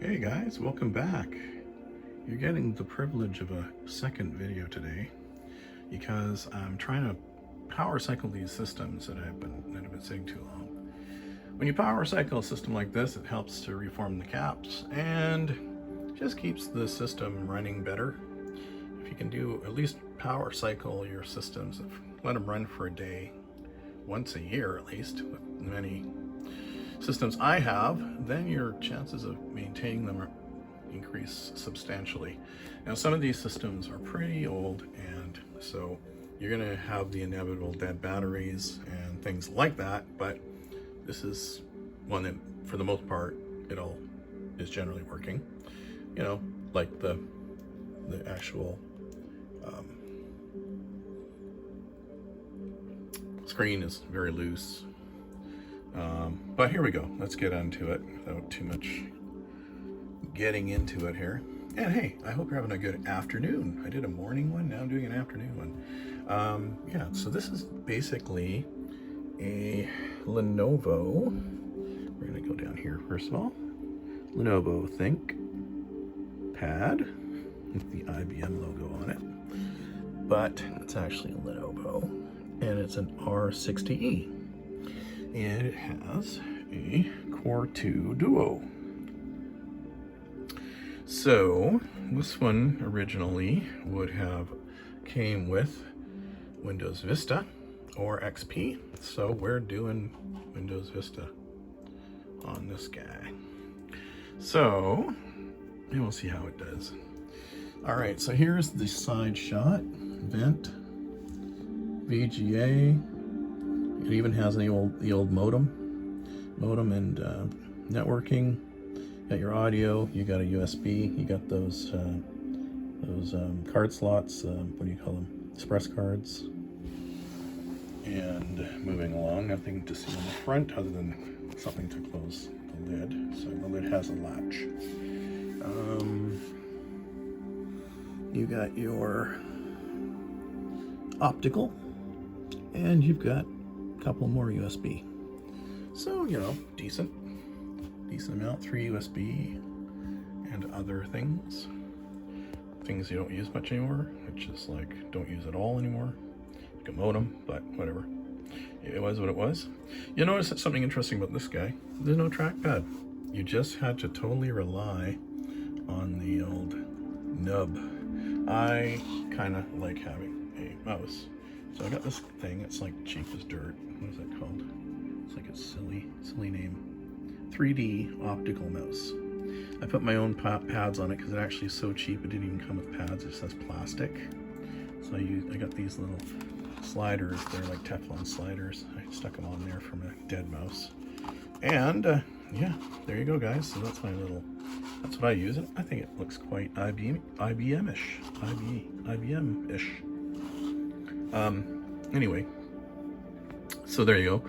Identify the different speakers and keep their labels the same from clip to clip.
Speaker 1: Hey guys, welcome back. You're getting the privilege of a second video today because I'm trying to power cycle these systems that have been sitting too long. When you power cycle a system like this, it helps to reform the caps and just keeps the system running better. If you can do at least power cycle your systems, let them run for a day, once a year at least, with many systems I have, then your chances of maintaining them increase substantially. Now, some of these systems are pretty old, and so you're going to have the inevitable dead batteries and things like that, but this is one that, for the most part, it all is generally working. You know, like the actual screen is very loose. But here we go. Let's get into it without too much getting into it here. And hey, I hope you're having a good afternoon. I did a morning one, now I'm doing an afternoon one. Yeah, so this is basically a Lenovo. We're gonna go down here first of all. Lenovo ThinkPad with the IBM logo on it. But it's actually a Lenovo, and it's an R60e. And it has a Core 2 Duo. So this one originally would have came with Windows Vista or XP. So we're doing Windows Vista on this guy. So, and we'll see how it does. All right, so here's the side shot, vent, VGA. It even has the old modem and networking. Got your audio. You got a USB. You got those card slots. What do you call them? Express cards. And moving along, nothing to see on the front other than something to close the lid. So the lid has a latch. You got your optical, and you've got couple more USB. So, you know, decent amount, 3 USB and other things you don't use much anymore, which is like, don't use it all anymore. Like a modem, but whatever. It was what it was. You'll notice that something interesting about this guy, there's no trackpad. You just had to totally rely on the old nub. I kind of like having a mouse. So I got this thing, it's like cheap as dirt. What is that called? It's like a silly name. 3D optical mouse. I put my own pads on it because it actually is so cheap. It didn't even come with pads, it just has plastic. So I got these little sliders, they're like Teflon sliders. I stuck them on there from a dead mouse. And yeah, there you go guys. So that's what I use it. I think it looks quite IBM-ish. IBM-ish. Anyway, so there you go.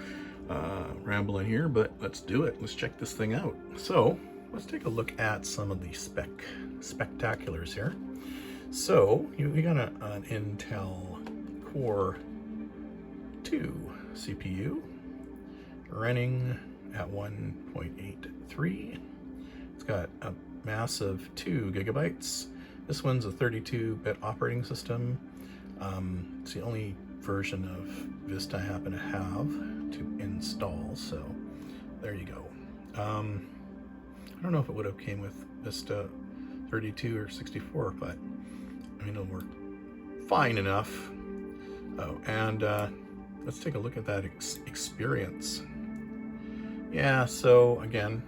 Speaker 1: Rambling here, but let's do it. Let's check this thing out. So let's take a look at some of the spectaculars here. So we got an Intel Core 2 CPU running at 1.83. It's got a massive 2 gigabytes. This one's a 32-bit operating system. It's the only version of Vista I happen to have to install, so there you go. I don't know if it would have came with Vista 32 or 64, but I mean, it'll work fine enough. Oh, and let's take a look at that experience. Yeah, so again,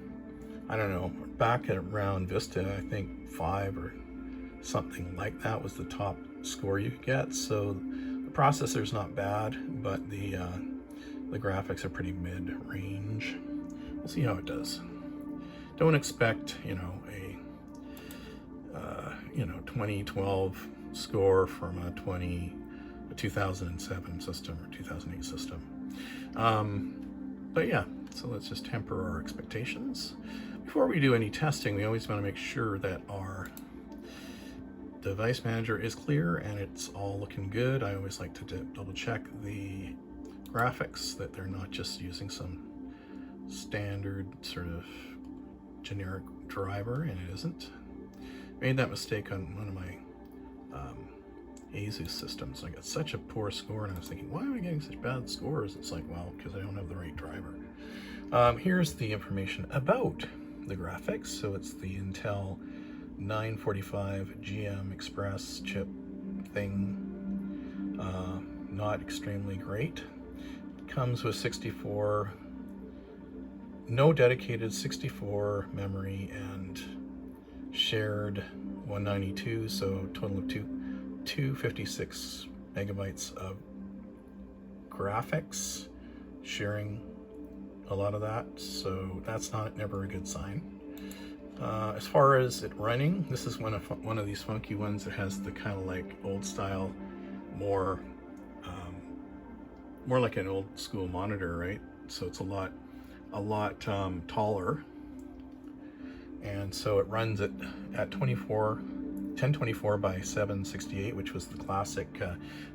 Speaker 1: I don't know, back at around Vista, I think 5 or something like that was the top score you could get. So the processor's not bad, but the graphics are pretty mid-range. We'll see how it does. Don't expect, you know, a 2012 score from a 2007 system or 2008 system. But yeah, so let's just temper our expectations. Before we do any testing, we always want to make sure that our device manager is clear and it's all looking good. I always like to double check the graphics, that they're not just using some standard sort of generic driver, and it isn't. Made that mistake on one of my Asus systems. I got such a poor score, and I was thinking, why am I getting such bad scores? It's like, well, because I don't have the right driver. Here's the information about the graphics. So it's the Intel 945 GM Express chip thing. Not extremely great. Comes with 64, no dedicated 64 memory and shared 192, so total of 256 megabytes of graphics, sharing a lot of that, so that's never a good sign. As far as it running, this is one of these funky ones that has the kind of like old style, more like an old school monitor, right? So it's a lot taller, and so it runs at 1024 by 768, which was the classic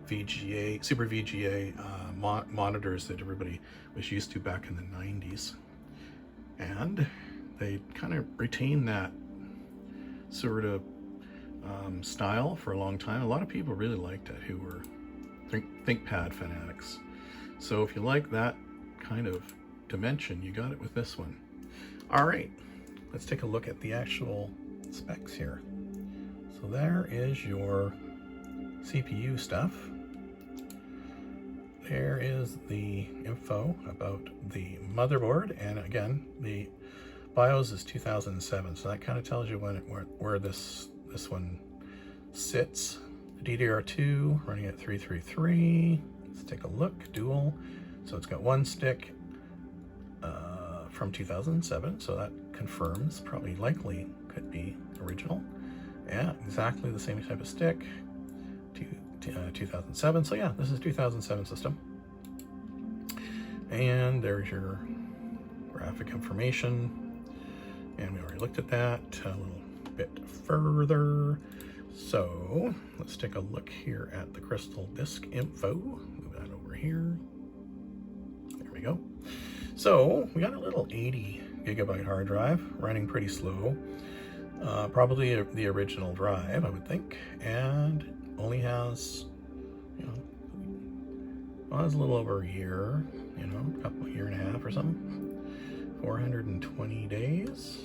Speaker 1: VGA, Super VGA monitors that everybody was used to back in the 90s. And they kind of retained that sort of style for a long time. A lot of people really liked it who were ThinkPad fanatics. So if you like that kind of dimension, you got it with this one. All right, let's take a look at the actual specs here. So there is your CPU stuff. There is the info about the motherboard, and again, the BIOS is 2007, so that kind of tells you where this one sits. The DDR2 running at 333. Let's take a look. Dual, so it's got one stick from 2007, so that confirms, probably likely could be original. Yeah, exactly the same type of stick. 2007, so yeah, this is 2007 system. And there's your graphic information, and we already looked at that a little bit further. So let's take a look here at the crystal disk info. Move that over here. There we go. So we got a little 80 gigabyte hard drive running pretty slow. Probably the original drive, I would think, and only has, well, it's a little over a year, a year and a half or something. 420 days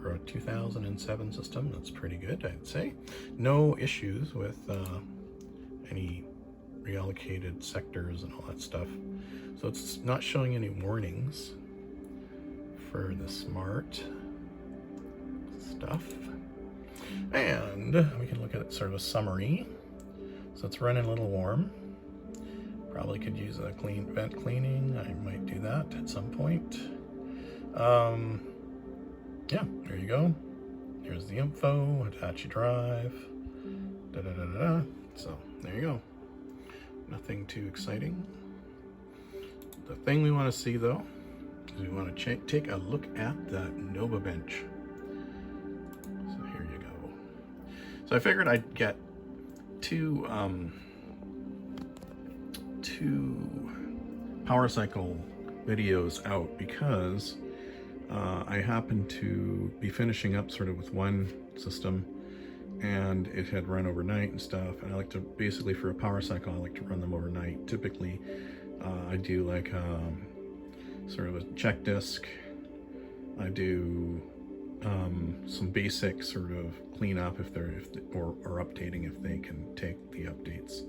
Speaker 1: for a 2007 system. That's pretty good, I'd say. No issues with any reallocated sectors and all that stuff. So it's not showing any warnings for the smart stuff. And we can look at sort of a summary. So it's running a little warm. Probably could use a vent cleaning. I might do that at some point. Yeah, there you go. Here's the info, Hitachi drive. So there you go. Nothing too exciting. The thing we want to see though is we want to take a look at that Nova bench. So here you go. So I figured I'd get two power cycle videos out because I happened to be finishing up sort of with one system, and it had run overnight and stuff, and I like to, basically for a power cycle, I like to run them overnight. Typically I do like sort of a check disk. I do some basic sort of cleanup or updating if they can take the updates.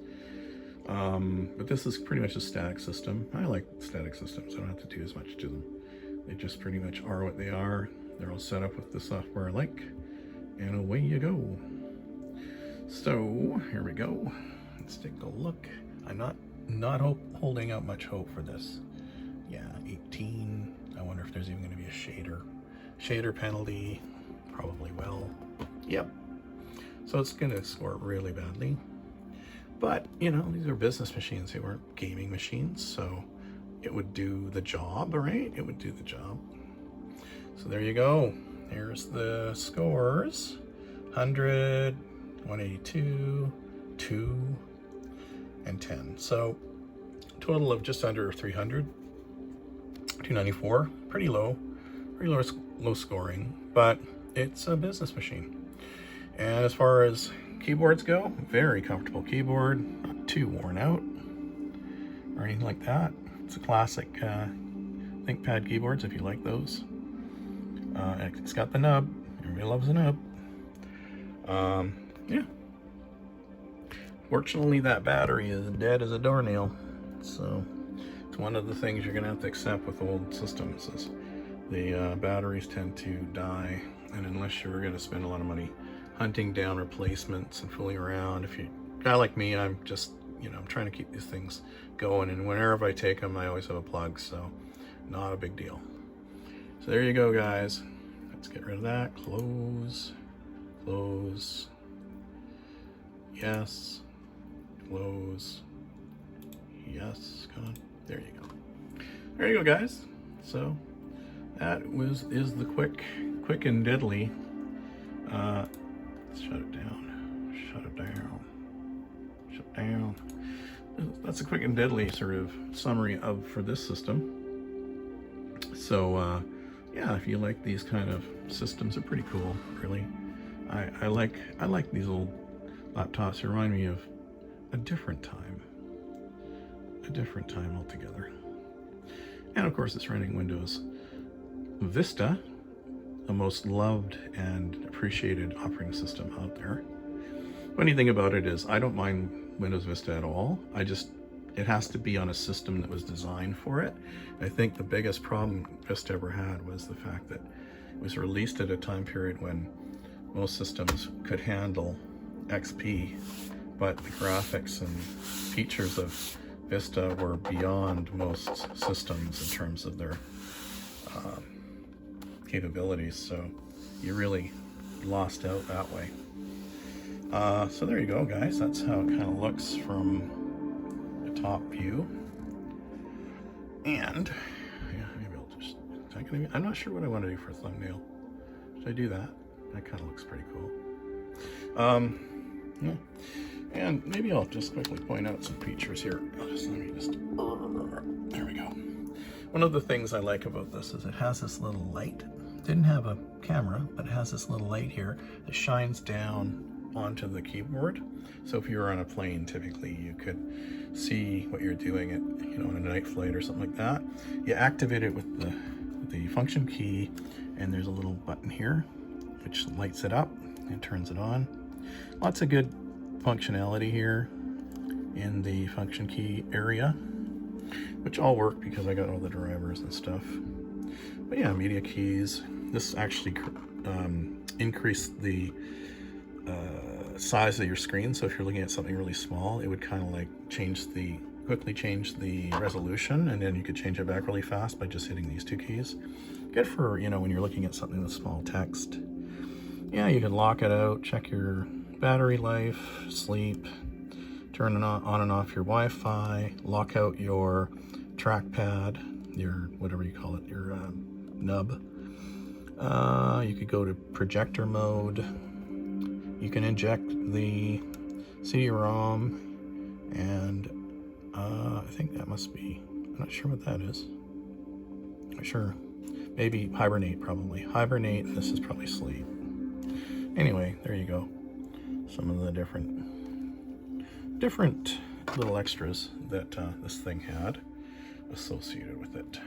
Speaker 1: But this is pretty much a static system. I like static systems. I don't have to do as much to them. They just pretty much are what they are. They're all set up with the software I like, and away you go. So here we go. Let's take a look. I'm not holding out much hope for this. Yeah, 18. I wonder if there's even going to be a shader penalty. Probably will. Yep. So it's going to score really badly. But, these are business machines. They weren't gaming machines, so it would do the job, right? It would do the job. So there you go. Here's the scores. 100, 182, 2, and 10. So total of just under 300. 294, pretty low. pretty low scoring, but it's a business machine. And as far as keyboards go, very comfortable keyboard, not too worn out or anything like that. It's a classic ThinkPad keyboards if you like those. It's got the nub. Everybody loves the nub. Yeah. Fortunately, that battery is dead as a doornail. So it's one of the things you're gonna have to accept with old systems is the batteries tend to die, and unless you're gonna spend a lot of money hunting down replacements and fooling around, if you're a guy like me, I'm just, I'm trying to keep these things going, and whenever I take them, I always have a plug, so not a big deal. So there you go, guys. Let's get rid of that. Close, close, yes, close, yes, come on. There you go. There you go, guys. So that is the quick and deadly. Let's shut it down. Shut it down. Shut it down. That's a quick and deadly sort of summary for this system. So yeah, if you like these kind of systems, they're pretty cool, really. I like these old laptops. They remind me of a different time altogether. And of course, it's running Windows Vista, the most loved and appreciated operating system out there. Funny thing about it is I don't mind Windows Vista at all. It has to be on a system that was designed for it. I think the biggest problem Vista ever had was the fact that it was released at a time period when most systems could handle XP, but the graphics and features of Vista were beyond most systems in terms of their capabilities, so you really lost out that way. So there you go, guys. That's how it kind of looks from the top view. And yeah, maybe I'll just, I'm not sure what I want to do for a thumbnail. Should I do that? That kind of looks pretty cool. Yeah. And maybe I'll just quickly point out some features here. There we go. One of the things I like about this is it has this little light. Didn't have a camera, but it has this little light here that shines down onto the keyboard. So if you were on a plane, typically you could see what you're doing at, on a night flight or something like that. You activate it with the function key, and there's a little button here which lights it up and turns it on. Lots of good functionality here in the function key area, which all work because I got all the drivers and stuff. But yeah, media keys. This actually increased the size of your screen. So if you're looking at something really small, it would kind of like quickly change the resolution, and then you could change it back really fast by just hitting these two keys. Good for, when you're looking at something with small text. Yeah, you can lock it out, check your battery life, sleep, turn on and off your Wi-Fi, lock out your trackpad, your whatever you call it, your nub. You could go to projector mode. You can inject the CD-ROM, and I think that must be, I'm not sure what that is. Not sure. Maybe hibernate, probably. Hibernate, this is probably sleep. Anyway, there you go. Some of the different little extras that this thing had associated with it.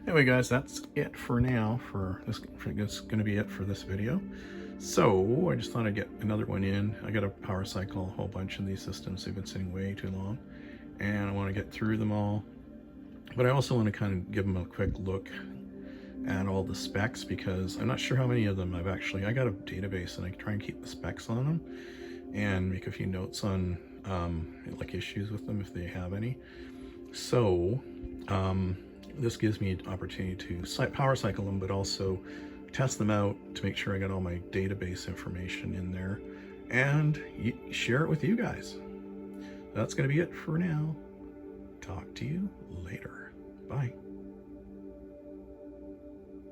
Speaker 1: Anyway, guys, that's it for now. It's going to be it for this video. So I just thought I'd get another one in. I got to power cycle a whole bunch of these systems. They've been sitting way too long, and I want to get through them all. But I also want to kind of give them a quick look at all the specs, because I'm not sure how many of them I got a database, and I try and keep the specs on them and make a few notes on like issues with them if they have any. So this gives me an opportunity to power cycle them, but also test them out to make sure I got all my database information in there and share it with you guys. That's going to be it for now. Talk to you later. Bye.